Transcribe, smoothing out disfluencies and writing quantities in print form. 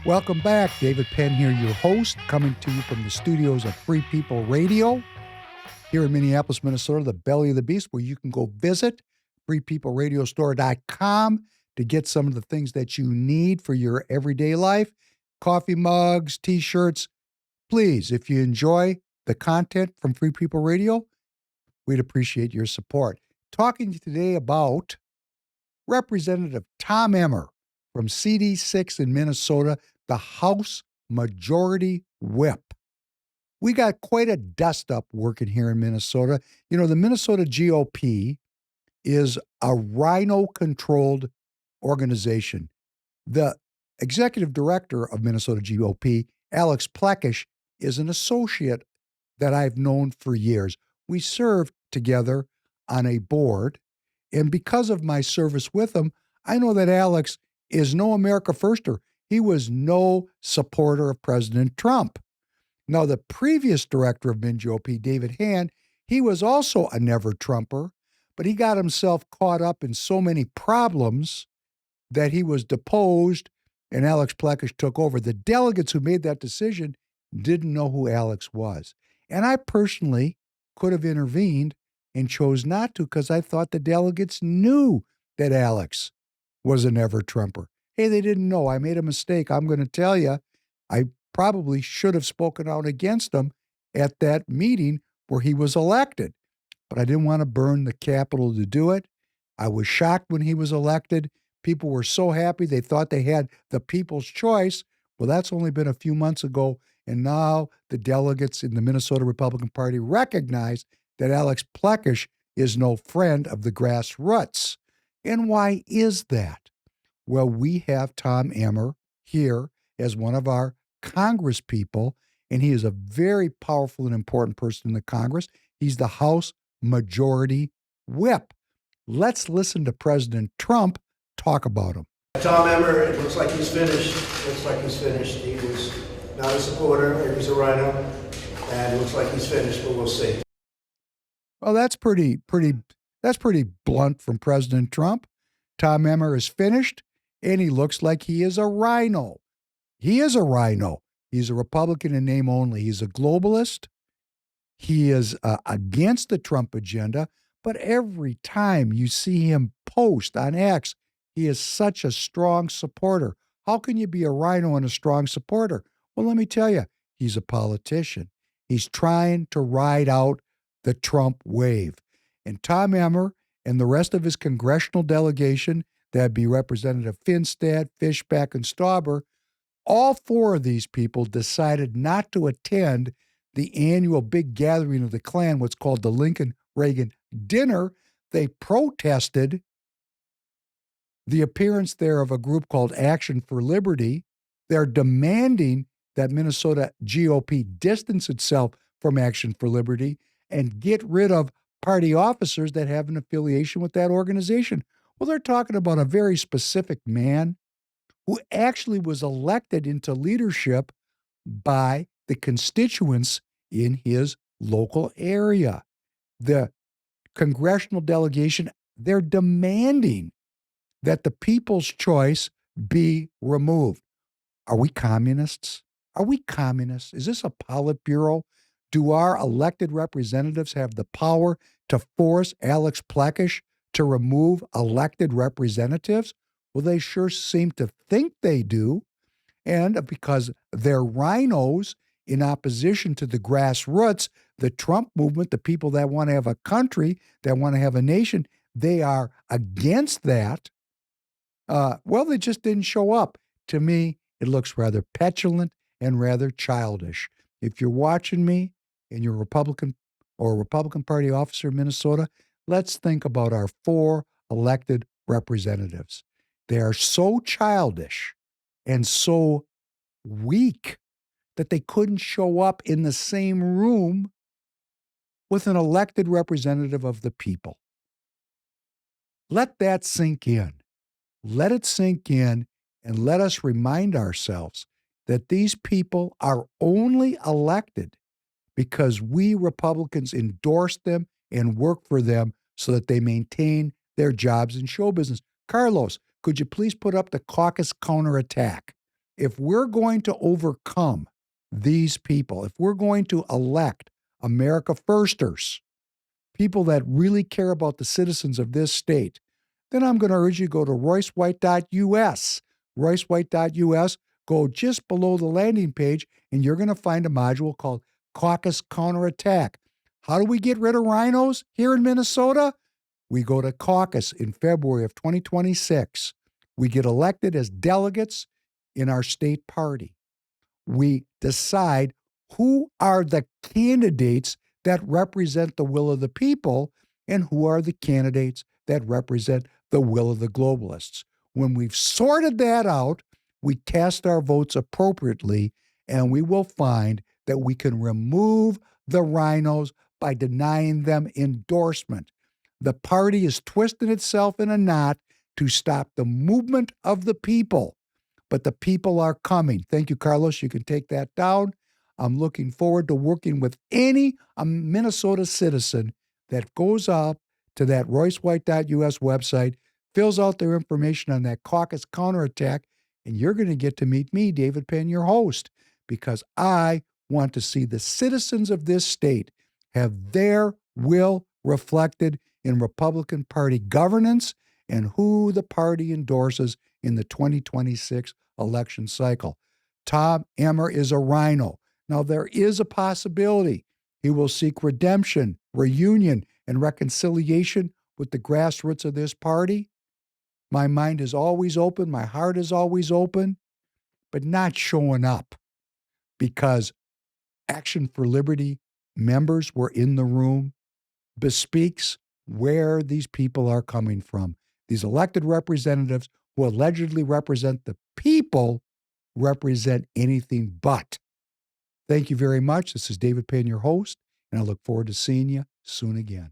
Welcome back. David Penn here, your host, coming to you from the studios of Free People Radio here in Minneapolis, Minnesota, the belly of the beast, where you can go visit freepeopleradiostore.com to get some of the things that you need for your everyday life. Coffee mugs, T-shirts. Please, if you enjoy the content from Free People Radio, we'd appreciate your support. Talking to you today about Representative Tom Emmer from CD6 in Minnesota, the House Majority Whip. We got quite a dust-up working here in Minnesota. You know, the Minnesota GOP is a RINO-controlled organization. The executive director of Minnesota GOP, Alex Plekish, is an associate that I've known for years. We served together on a board, and because of my service with him, I know that Alex is no America Firster. He was no supporter of President Trump. Now, the previous director of MinGOP, David Hand, he was also a never-Trumper, but he got himself caught up in so many problems that he was deposed, and Alex Plekish took over. The delegates who made that decision didn't know who Alex was. And I personally could have intervened and chose not to because I thought the delegates knew that Alex was a never-Trumper. Hey, they didn't know. I made a mistake. I'm going to tell you, I probably should have spoken out against him at that meeting where he was elected. But I didn't want to burn the Capitol to do it. I was shocked when he was elected. People were so happy. They thought they had the people's choice. Well, that's only been a few months ago. And now the delegates in the Minnesota Republican Party recognize that Alex Plekish is no friend of the grassroots. And why is that? Well, we have Tom Emmer here as one of our Congress people, and he is a very powerful and important person in the Congress. He's the House Majority Whip. Let's listen to President Trump talk about him. Tom Emmer, it looks like he's finished. He was not a supporter. He was a RINO, and it looks like he's finished, but we'll see. Well, that's pretty blunt from President Trump. Tom Emmer is finished, and he looks like he is a RINO. He is a RINO. He's a Republican in name only. He's a globalist. He is against the Trump agenda, but every time you see him post on X, he is such a strong supporter. How can you be a RINO and a strong supporter? Well, let me tell you, he's a politician. He's trying to ride out the Trump wave. And Tom Emmer and the rest of his congressional delegation, that'd be Representative Finstad, Fishback, and Stauber, all four of these people decided not to attend the annual big gathering of the Klan, what's called the Lincoln-Reagan Dinner. They protested the appearance there of a group called Action for Liberty. They're demanding that Minnesota GOP distance itself from Action for Liberty and get rid of party officers that have an affiliation with that organization. Well, they're talking about a very specific man who actually was elected into leadership by the constituents in his local area. The congressional delegation, they're demanding that the people's choice be removed. Are we communists? Are we communists? Is this a Politburo? Do our elected representatives have the power to force Alex Plekish to remove elected representatives? Well, they sure seem to think they do. And because they're RINOs in opposition to the grassroots, the Trump movement, the people that want to have a country, that want to have a nation, they are against that. Well, they just didn't show up. To me, it looks rather petulant and rather childish. If you're watching me and you're a Republican or a Republican Party officer in Minnesota, let's think about our four elected representatives. They are so childish and so weak that they couldn't show up in the same room with an elected representative of the people. Let that sink in. Let it sink in, and let us remind ourselves that these people are only elected because we Republicans endorse them and work for them so that they maintain their jobs in show business. Carlos, could you please put up the Caucus Counterattack? If we're going to overcome these people, if we're going to elect America Firsters, people that really care about the citizens of this state, then I'm going to urge you to go to roycewhite.us. roycewhite.us, go just below the landing page, and you're going to find a module called Caucus Counterattack. How do we get rid of rhinos here in Minnesota? We go to caucus in February of 2026. We get elected as delegates in our state party. We decide who are the candidates that represent the will of the people and who are the candidates that represent the will of the globalists. When we've sorted that out, we cast our votes appropriately, and we will find that we can remove the rhinos by denying them endorsement. The party is twisting itself in a knot to stop the movement of the people, but the people are coming. Thank you, Carlos. You can take that down. I'm looking forward to working with any Minnesota citizen that goes up to that roycewhite.us website, fills out their information on that caucus counterattack, and you're going to get to meet me, David Penn, your host, because I want to see the citizens of this state have their will reflected in Republican Party governance and who the party endorses in the 2026 election cycle. Tom Emmer is a RINO. Now, there is a possibility he will seek redemption, reunion, and reconciliation with the grassroots of this party. My mind is always open. My heart is always open, but not showing up because Action for Liberty members were in the room bespeaks where these people are coming from. These elected representatives who allegedly represent the people represent anything but. Thank you very much. This is David Penn, your host, and I look forward to seeing you soon again.